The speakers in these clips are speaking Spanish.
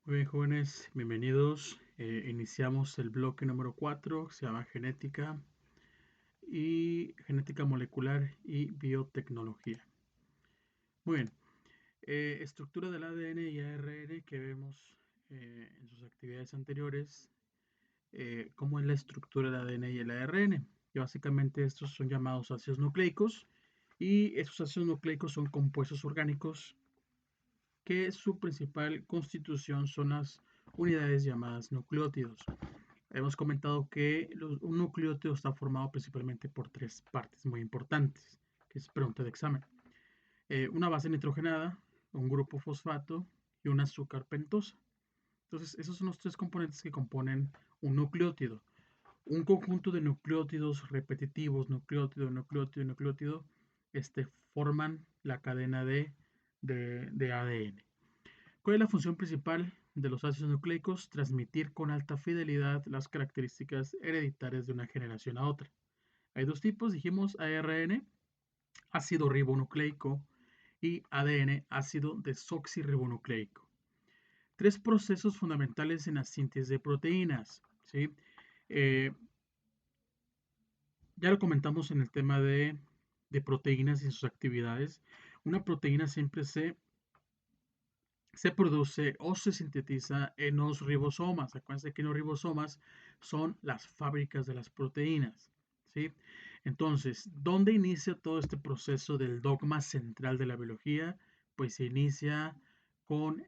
Muy bien, jóvenes, bienvenidos. Iniciamos el bloque número 4, que se llama genética molecular y biotecnología. Muy bien, estructura del ADN y ARN que vemos en sus actividades anteriores, cómo es la estructura del ADN y el ARN. Y básicamente estos son llamados ácidos nucleicos y esos ácidos nucleicos son compuestos orgánicos que su principal constitución son las unidades llamadas nucleótidos. Hemos comentado que un nucleótido está formado principalmente por tres partes muy importantes, que es pregunta de examen. Una base nitrogenada, un grupo fosfato y un azúcar pentosa. Entonces, esos son los tres componentes que componen un nucleótido. Un conjunto de nucleótidos repetitivos, nucleótido, forman la cadena de ADN. ¿Cuál es la función principal de los ácidos nucleicos? Transmitir con alta fidelidad las características hereditarias de una generación a otra. Hay dos tipos, dijimos ARN, ácido ribonucleico, y ADN, ácido desoxirribonucleico. Tres procesos fundamentales en la síntesis de proteínas. ¿Sí? Eh, ya lo comentamos en el tema de proteínas y sus actividades. Una proteína siempre se produce o se sintetiza en los ribosomas. Acuérdense que los ribosomas son las fábricas de las proteínas. ¿Sí? Entonces, ¿dónde inicia todo este proceso del dogma central de la biología? Pues se inicia con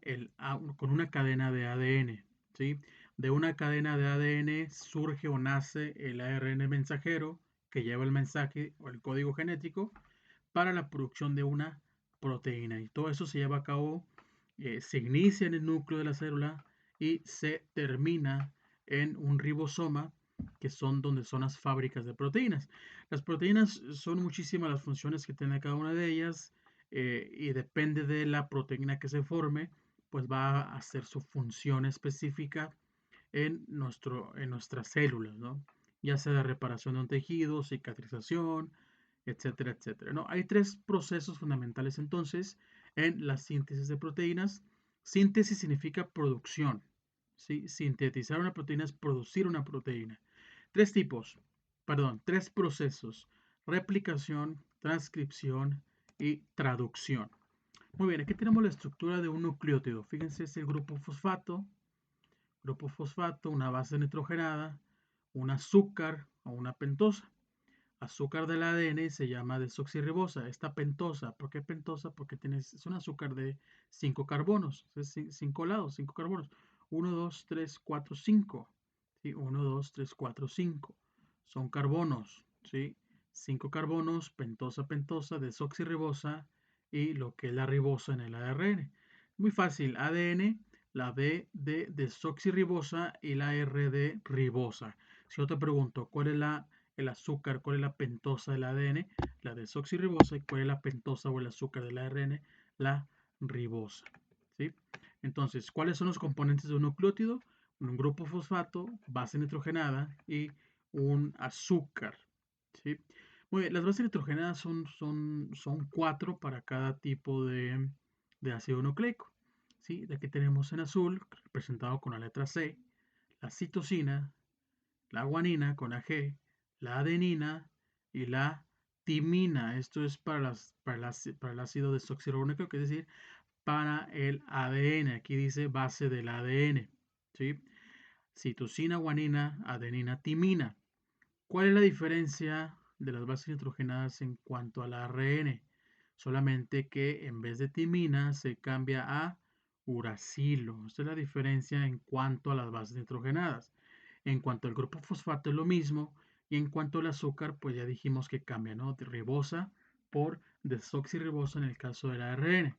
una cadena de ADN. ¿Sí? De una cadena de ADN surge o nace el ARN mensajero que lleva el mensaje o el código genético para la producción de una proteína. Y todo eso se lleva a cabo, se inicia en el núcleo de la célula y se termina en un ribosoma, que son donde son las fábricas de proteínas. Las proteínas son muchísimas las funciones que tiene cada una de ellas, y depende de la proteína que se forme, pues va a hacer su función específica en nuestras células, ¿no? Ya sea de reparación de un tejido, cicatrización, etcétera, etcétera, ¿no? Hay tres procesos fundamentales entonces en la síntesis de proteínas. Síntesis significa producción, ¿sí? Sintetizar una proteína es producir una proteína. Tres procesos: replicación, transcripción y traducción. Muy bien, aquí tenemos la estructura de un nucleótido. Fíjense, es el grupo fosfato, una base nitrogenada, un azúcar o una pentosa. Azúcar del ADN se llama desoxirribosa. Esta pentosa, ¿por qué pentosa? Porque es un azúcar de 5 carbonos, 5 lados, 5 carbonos. 1, 2, 3, 4, 5. ¿Sí? 1, 2, 3, 4, 5. Son carbonos, ¿sí? 5 carbonos, pentosa, pentosa, desoxirribosa y lo que es la ribosa en el ARN. Muy fácil, ADN, la B de desoxirribosa y la R de ribosa. Si yo te pregunto, ¿cuál es el azúcar, cuál es la pentosa del ADN? La desoxirribosa. ¿Y cuál es la pentosa o el azúcar del ARN? La ribosa. ¿Sí? Entonces, ¿cuáles son los componentes de un nucleótido? Un grupo fosfato, base nitrogenada y un azúcar. ¿Sí? Muy bien, las bases nitrogenadas son 4 para cada tipo de ácido nucleico. ¿Sí? De aquí tenemos en azul, representado con la letra C, la citosina, la guanina con la G, la adenina y la timina. Esto es para el ácido desoxirribonucleico, que es decir, para el ADN. Aquí dice base del ADN. ¿Sí? Citosina, guanina, adenina, timina. ¿Cuál es la diferencia de las bases nitrogenadas en cuanto al ARN? Solamente que en vez de timina se cambia a uracilo. Esta es la diferencia en cuanto a las bases nitrogenadas. En cuanto al grupo fosfato es lo mismo, y en cuanto al azúcar, pues ya dijimos que cambia, ¿no? De ribosa por desoxirribosa en el caso del ARN.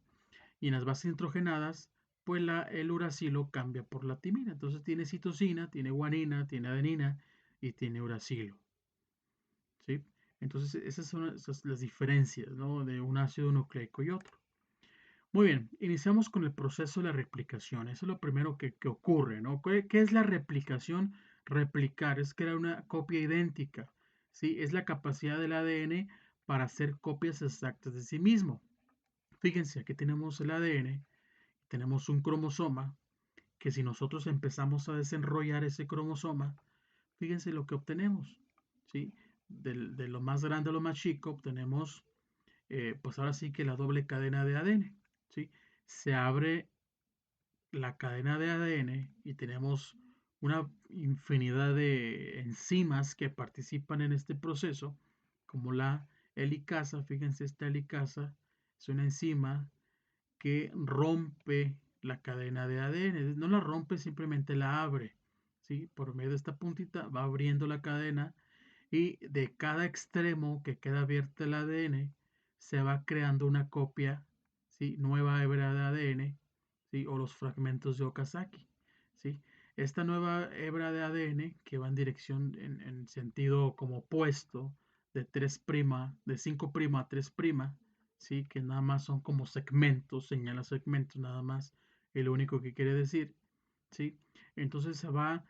Y en las bases nitrogenadas, pues el uracilo cambia por la timina. Entonces tiene citosina, tiene guanina, tiene adenina y tiene uracilo. ¿Sí? Entonces esas son las diferencias, ¿no? De un ácido nucleico y otro. Muy bien, iniciamos con el proceso de la replicación. Eso es lo primero que ocurre, ¿no? ¿Qué es la replicación? Replicar es crear una copia idéntica, ¿sí? Es la capacidad del ADN para hacer copias exactas de sí mismo. Fíjense, aquí tenemos el ADN, tenemos un cromosoma que si nosotros empezamos a desenrollar ese cromosoma, fíjense lo que obtenemos, ¿sí? De lo más grande a lo más chico obtenemos, pues ahora sí que la doble cadena de ADN, ¿sí? Se abre la cadena de ADN y tenemos una infinidad de enzimas que participan en este proceso, como la helicasa. Fíjense, esta helicasa es una enzima que rompe la cadena de ADN. No la rompe, simplemente la abre, ¿sí? Por medio de esta puntita va abriendo la cadena y de cada extremo que queda abierta el ADN se va creando una copia, ¿sí? Nueva hebra de ADN, ¿sí? O los fragmentos de Okazaki, ¿sí? Esta nueva hebra de ADN que va en dirección, en sentido como opuesto, de 3', de 5' a 3', ¿sí? Que nada más son como segmentos, señala segmentos nada más, el único que quiere decir, ¿sí? Entonces se va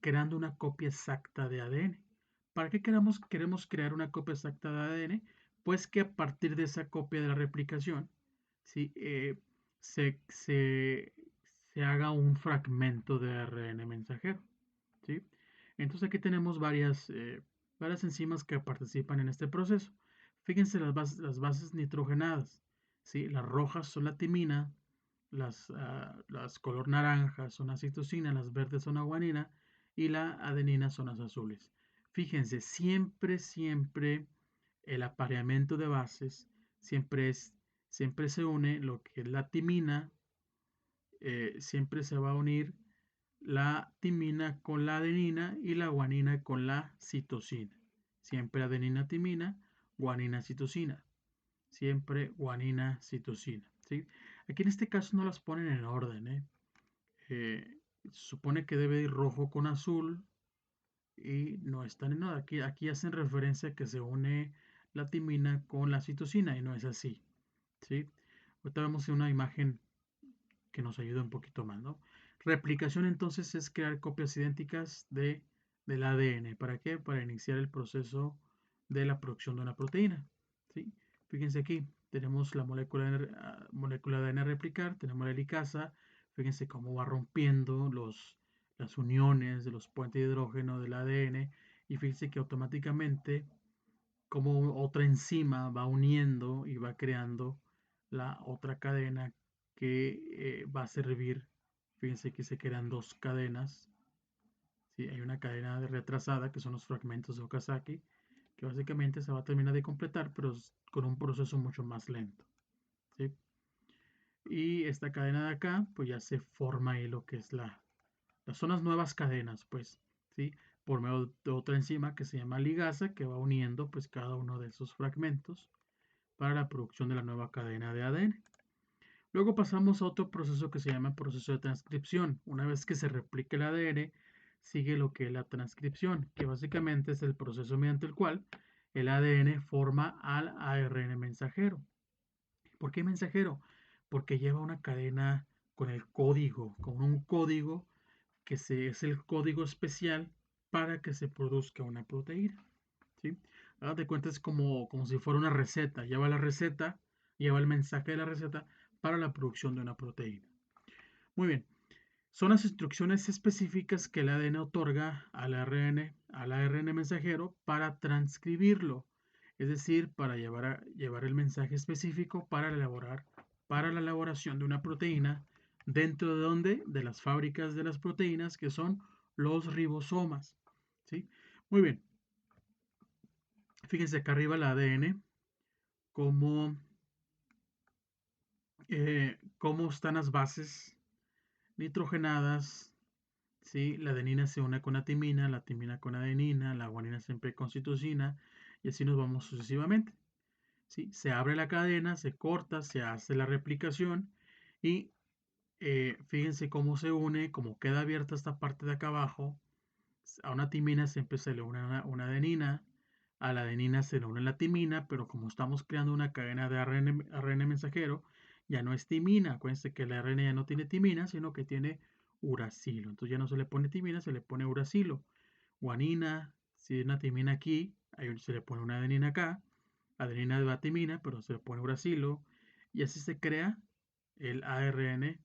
creando una copia exacta de ADN. ¿Para qué queremos crear una copia exacta de ADN? Pues que a partir de esa copia de la replicación, ¿sí? Se, se, se haga un fragmento de ARN mensajero, ¿sí? Entonces aquí tenemos varias enzimas que participan en este proceso. Fíjense las bases nitrogenadas, ¿sí? Las rojas son la timina, las color naranja son la citosina, las verdes son la guanina y la adenina son las azules. Fíjense, siempre el apareamiento de bases siempre se une lo que es la timina, siempre se va a unir la timina con la adenina y la guanina con la citosina. Siempre adenina, timina, guanina, citosina. Siempre guanina, citosina. ¿Sí? Aquí en este caso no las ponen en orden. Se supone que debe ir rojo con azul y no están en orden. Aquí hacen referencia a que se une la timina con la citosina y no es así. ¿Sí? Ahorita vemos una imagen que nos ayuda un poquito más, ¿no? Replicación entonces es crear copias idénticas del ADN. ¿Para qué? Para iniciar el proceso de la producción de una proteína. ¿Sí? Fíjense aquí, tenemos la molécula de ADN a replicar, tenemos la helicasa, fíjense cómo va rompiendo las uniones de los puentes de hidrógeno del ADN y fíjense que automáticamente como otra enzima va uniendo y va creando la otra cadena que va a servir. Fíjense que se crean dos cadenas. ¿Sí? Hay una cadena de retrasada que son los fragmentos de Okazaki, que básicamente se va a terminar de completar, pero con un proceso mucho más lento. ¿Sí? Y esta cadena de acá, pues ya se forma ahí lo que es son las nuevas cadenas, pues, ¿sí? Por medio de otra enzima que se llama ligasa, que va uniendo pues cada uno de esos fragmentos para la producción de la nueva cadena de ADN. Luego pasamos a otro proceso que se llama proceso de transcripción. Una vez que se replica el ADN, sigue lo que es la transcripción, que básicamente es el proceso mediante el cual el ADN forma al ARN mensajero. ¿Por qué mensajero? Porque lleva una cadena con el código, con un código es el código especial para que se produzca una proteína. ¿Sí? Hágate cuenta, es como si fuera una receta. Lleva la receta, lleva el mensaje de la receta para la producción de una proteína. Muy bien. Son las instrucciones específicas que el ADN otorga al ARN mensajero para transcribirlo, es decir, para llevar el mensaje específico para la elaboración de una proteína dentro de donde de las fábricas de las proteínas que son los ribosomas. ¿Sí? Muy bien. Fíjense acá arriba el ADN, cómo, cómo están las bases nitrogenadas. ¿Sí? La adenina se une con la timina con adenina, la guanina siempre con citosina, y así nos vamos sucesivamente. ¿Sí? Se abre la cadena, se corta, se hace la replicación y fíjense cómo se une, cómo queda abierta esta parte de acá abajo. A una timina siempre se le une una adenina, a la adenina se le une la timina, pero como estamos creando una cadena de ARN mensajero, ya no es timina. Acuérdense que el ARN ya no tiene timina, sino que tiene uracilo. Entonces ya no se le pone timina, se le pone uracilo. Guanina, si hay una timina aquí, ahí se le pone una adenina acá. Adenina de la timina, pero se le pone uracilo. Y así se crea el ARN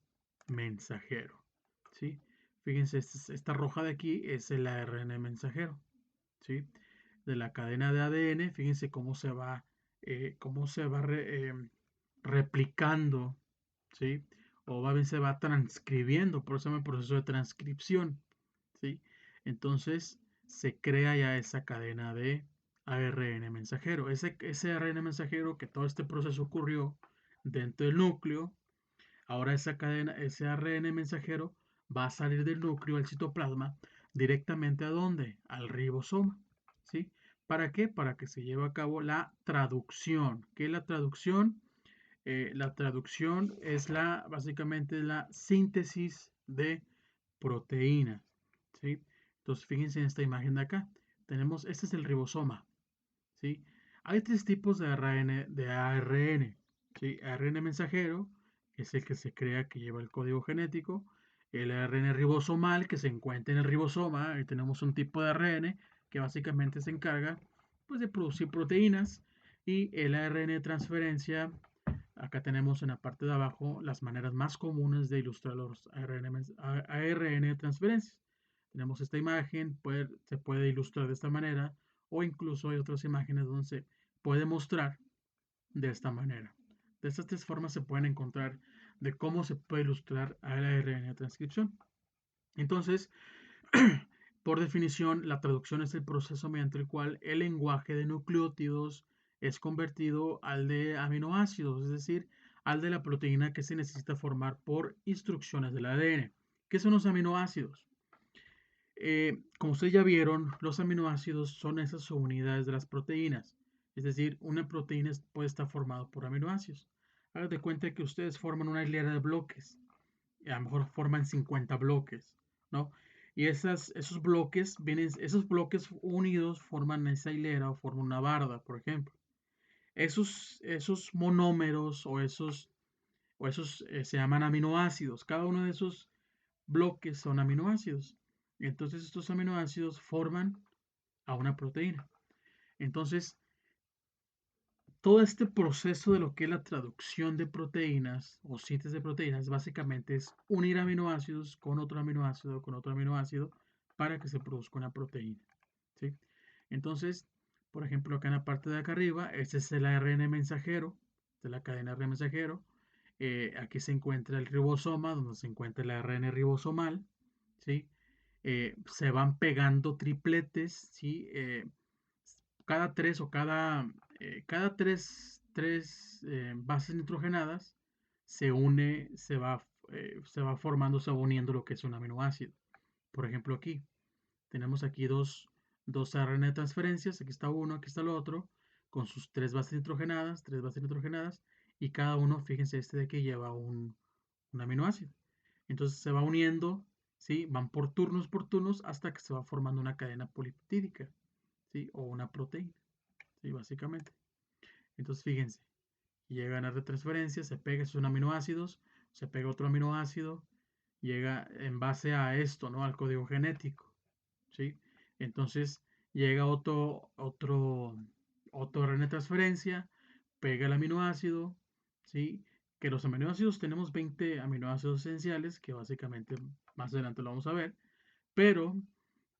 mensajero. ¿sí? Fíjense, esta roja de aquí es el ARN mensajero, ¿sí? De la cadena de ADN, fíjense cómo se va replicando, ¿sí? O bien se va transcribiendo, por eso se llama proceso de transcripción, ¿sí? Entonces se crea ya esa cadena de ARN mensajero. Ese ARN mensajero que todo este proceso ocurrió dentro del núcleo, ahora esa cadena, ese ARN mensajero va a salir del núcleo al citoplasma directamente a dónde? Al ribosoma, ¿sí? ¿Para qué? Para que se lleve a cabo la traducción. ¿Qué es la traducción? La traducción es básicamente la síntesis de proteínas, ¿sí? Entonces, fíjense en esta imagen de acá. Este es el ribosoma, ¿sí? Hay tres tipos de ARN, ¿sí? ARN mensajero, que es el que se crea que lleva el código genético, el ARN ribosomal, que se encuentra en el ribosoma, y tenemos un tipo de ARN que básicamente se encarga, pues, de producir proteínas, y el ARN de transferencia. Acá tenemos en la parte de abajo las maneras más comunes de ilustrar los ARN de transferencias. Tenemos esta imagen, se puede ilustrar de esta manera, o incluso hay otras imágenes donde se puede mostrar de esta manera. De estas tres formas se pueden encontrar de cómo se puede ilustrar el ARN de transcripción. Entonces, por definición, la traducción es el proceso mediante el cual el lenguaje de nucleótidos es convertido al de aminoácidos, es decir, al de la proteína que se necesita formar por instrucciones del ADN. ¿Qué son los aminoácidos? Como ustedes ya vieron, los aminoácidos son esas unidades de las proteínas. Es decir, una proteína puede estar formada por aminoácidos. Hagan de cuenta que ustedes forman una hilera de bloques. A lo mejor forman 50 bloques, ¿no? Y esos bloques unidos forman esa hilera o forman una barda, por ejemplo. Esos monómeros o esos se llaman aminoácidos. Cada uno de esos bloques son aminoácidos. Entonces estos aminoácidos forman a una proteína. Entonces, todo este proceso de lo que es la traducción de proteínas o síntesis de proteínas básicamente es unir aminoácidos con otro aminoácido para que se produzca una proteína, ¿sí? Entonces, por ejemplo, acá en la parte de acá arriba, este es el ARN mensajero de la cadena RNA mensajero. Aquí se encuentra el ribosoma, donde se encuentra el ARN ribosomal, ¿sí? Se van pegando tripletes, ¿sí? Cada tres o cada tres bases nitrogenadas se va formando, se va uniendo lo que es un aminoácido. Por ejemplo, tenemos aquí dos ARN de transferencias, aquí está uno, aquí está el otro, con sus tres bases nitrogenadas, y cada uno, fíjense, este de aquí lleva un aminoácido. Entonces se va uniendo, ¿sí? Van por turnos, hasta que se va formando una cadena polipeptídica, ¿sí? O una proteína, ¿sí? Básicamente. Entonces fíjense, llega a retransferencia, se pega esos aminoácidos, se pega otro aminoácido, llega en base a esto, ¿no? Al código genético, ¿sí? Entonces llega otro RNA de transferencia, pega el aminoácido, ¿sí? Que los aminoácidos tenemos 20 aminoácidos esenciales, que básicamente más adelante lo vamos a ver, pero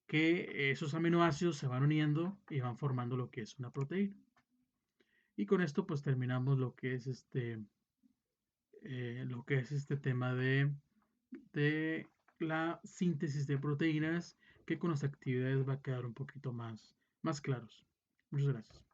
que esos aminoácidos se van uniendo y van formando lo que es una proteína. Y con esto pues terminamos lo que es este tema de la síntesis de proteínas, que con las actividades va a quedar un poquito más claros. Muchas gracias.